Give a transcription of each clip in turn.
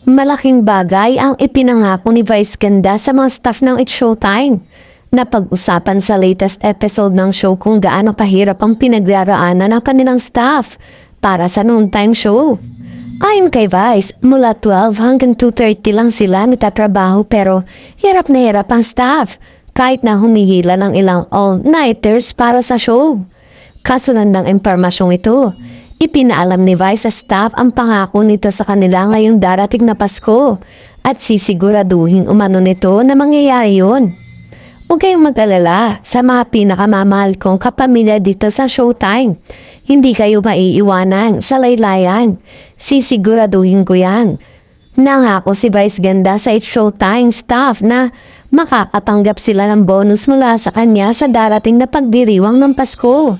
Malaking bagay ang ipinangako ni Vice Ganda sa mga staff ng It's Showtime. Napag-usapan sa latest episode ng show kung gaano kahirap ang pinagdaraanan ng kanilang staff para sa noontime show. Ayon kay Vice, mula 12 hanggang 2:30 lang sila nagtatrabaho pero hirap na hirap ang staff kahit na humihila ng ilang all-nighters para sa show. Kasunod ng impormasyong ito, ipinaalam ni Vice sa staff ang pangako nito sa kanila ngayong darating na Pasko at sisiguraduhin umano nito na mangyayari yun. Huwag kayong mag-alala sa mga pinakamamahal kong kapamilya dito sa Showtime. Hindi kayo maiiwanan sa laylayan. Sisiguraduhin ko yan. Nangako si Vice Ganda sa It's Showtime staff na makakatanggap sila ng bonus mula sa kanya sa darating na pagdiriwang ng Pasko.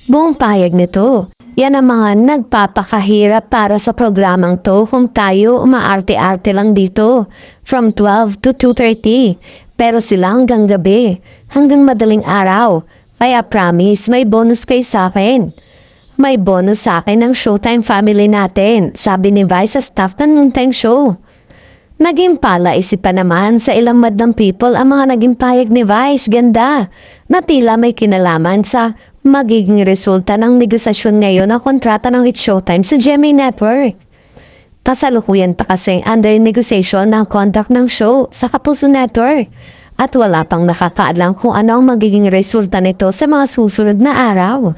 Buong payag nito. Yan ang mga nagpapakahirap para sa programang to kung tayo umaarte-arte lang dito from 12 to 2:30. Pero sila hanggang gabi, hanggang madaling araw. Kaya promise, may bonus kayo sa akin. May bonus sa akin ng Showtime family natin, sabi ni Vice sa staff ng noontime show. Naging palaisipan naman sa ilang madlang people ang mga naging payag ni Vice Ganda na tila may kinalaman sa magiging resulta ng negosasyon ngayon ng kontrata ng It's Showtime sa GMA Network. Kasalukuyan pa kasi under negotiation ng contract ng show sa Kapuso Network at wala pang nakakaalam kung ano ang magiging resulta nito sa mga susunod na araw.